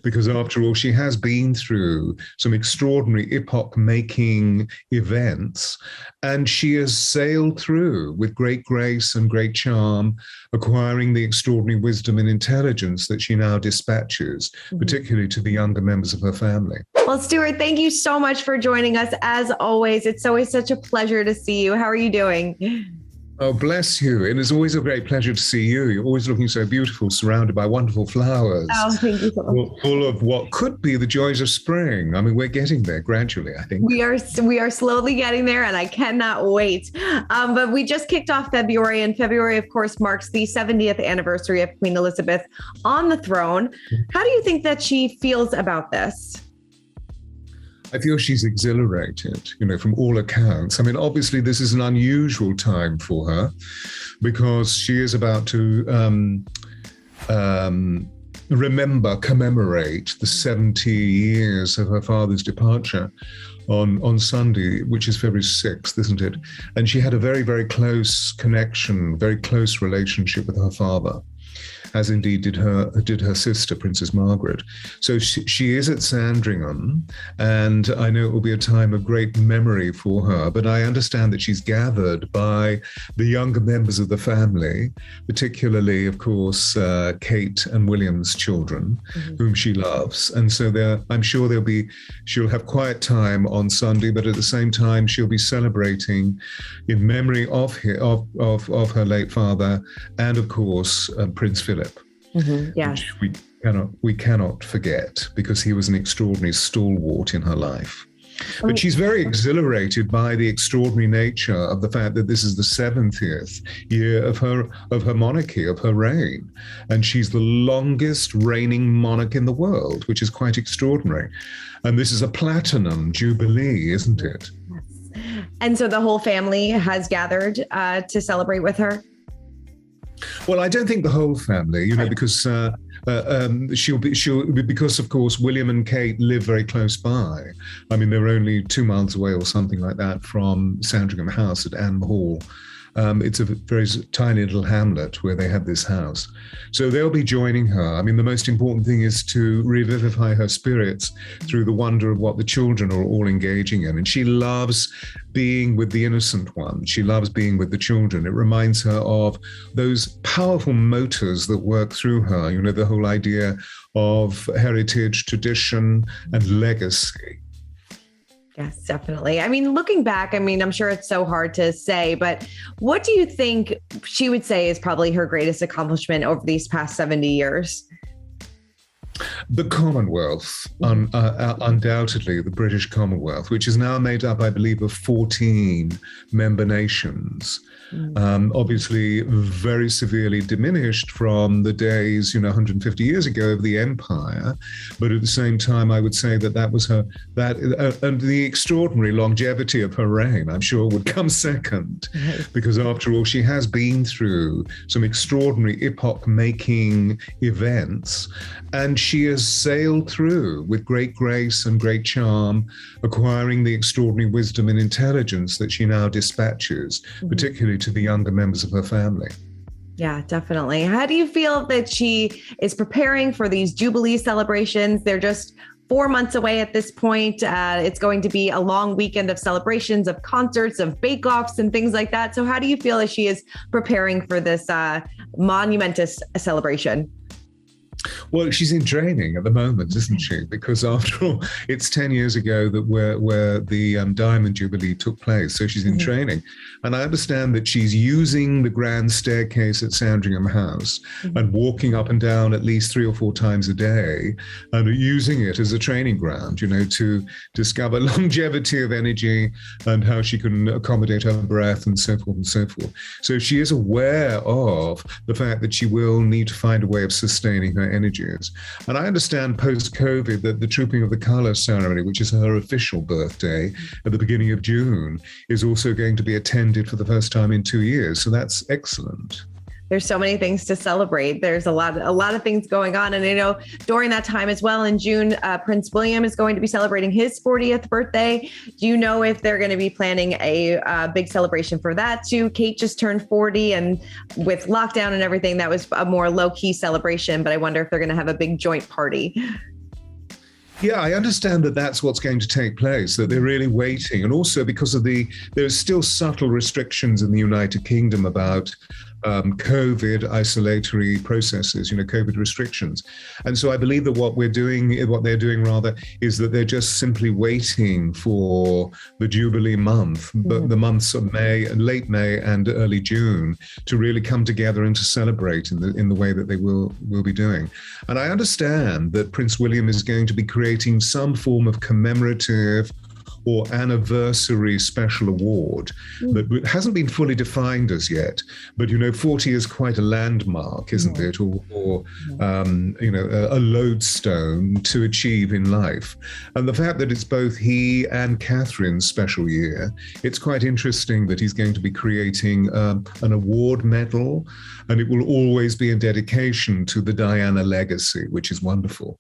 because after all, she has been through some extraordinary epoch-making events, and she has sailed through with great grace and great charm, acquiring the extraordinary wisdom and intelligence that she now dispatches, particularly to the younger members of her family. Well, Stuart, thank you so much for joining us. As always, it's always such a pleasure to see you. How are you doing? Oh, bless you. And it's always a great pleasure to see you. You're always looking so beautiful, surrounded by wonderful flowers. Oh, thank you so much. Full of what could be the joys of spring. I mean, we're getting there gradually, I think. We are slowly getting there, and I cannot wait. But we just kicked off February, and February, of course, marks the 70th anniversary of Queen Elizabeth on the throne. How do you think that she feels about this? I feel she's exhilarated, from all accounts. I mean, obviously, this is an unusual time for her because she is about to commemorate the 70 years of her father's departure on Sunday, which is February 6th, isn't it? And she had a very, very close connection, very close relationship with her father, as indeed did her sister, Princess Margaret. So she is at Sandringham, and I know it will be a time of great memory for her, but I understand that she's gathered by the younger members of the family, particularly, of course, Kate and William's children, whom she loves. And so I'm sure she'll have quiet time on Sunday, but at the same time, she'll be celebrating in memory of her late father and, of course, Prince Philip. Yes. Which we cannot forget, because he was an extraordinary stalwart in her life. But she's very exhilarated by the extraordinary nature of the fact that this is the 70th year of her monarchy, of her reign. And she's the longest reigning monarch in the world, which is quite extraordinary. And this is a platinum jubilee, isn't it? Yes. And so the whole family has gathered to celebrate with her? Well, I don't think the whole family, because because of course William and Kate live very close by. I mean, they're only 2 miles away or something like that from Sandringham House at Anne Hall. It's a very tiny little hamlet where they have this house. So they'll be joining her. I mean, the most important thing is to revivify her spirits through the wonder of what the children are all engaging in. And she loves being with the innocent ones. She loves being with the children. It reminds her of those powerful motors that work through her, the whole idea of heritage, tradition, and legacy. Yes, definitely. I mean, looking back, I'm sure it's so hard to say, but what do you think she would say is probably her greatest accomplishment over these past 70 years? The Commonwealth, undoubtedly the British Commonwealth, which is now made up, I believe, of 14 member nations. Obviously very severely diminished from the days, 150 years ago of the empire. But at the same time, I would say that was and the extraordinary longevity of her reign, I'm sure, would come second, because after all, she has been through some extraordinary epoch-making events, and she has sailed through with great grace and great charm, acquiring the extraordinary wisdom and intelligence that she now dispatches, particularly to the younger members of her family. Yeah, definitely. How do you feel that she is preparing for these Jubilee celebrations? They're just 4 months away at this point. It's going to be a long weekend of celebrations, of concerts, of bake-offs and things like that. So how do you feel that she is preparing for this monumentous celebration? Well, she's in training at the moment, isn't she? Because after all, it's 10 years ago that where the Diamond Jubilee took place. So she's in training. And I understand that she's using the grand staircase at Sandringham House and walking up and down at least 3 or 4 times a day, and using it as a training ground, to discover longevity of energy and how she can accommodate her breath and so forth and so forth. So she is aware of the fact that she will need to find a way of sustaining her energies. And I understand post-COVID that the Trooping of the Colour ceremony, which is her official birthday at the beginning of June, is also going to be attended for the first time in 2 years. So that's excellent. There's so many things to celebrate. There's a lot of things going on. And I know during that time as well in June, Prince William is going to be celebrating his 40th birthday. Do you know if they're going to be planning a big celebration for that too? Kate just turned 40, and with lockdown and everything, that was a more low-key celebration. But I wonder if they're going to have a big joint party. Yeah, I understand that that's what's going to take place, that they're really waiting. And also because of there's still subtle restrictions in the United Kingdom about COVID isolatory processes, COVID restrictions. And so I believe that what they're doing rather, is that they're just simply waiting for the Jubilee month, but the months of late May and early June, to really come together and to celebrate in the way that they will be doing. And I understand that Prince William is going to be creating some form of commemorative or anniversary special award that hasn't been fully defined as yet. But 40 is quite a landmark, isn't it? Or a lodestone to achieve in life. And the fact that it's both he and Catherine's special year, it's quite interesting that he's going to be creating an award medal, and it will always be a dedication to the Diana legacy, which is wonderful.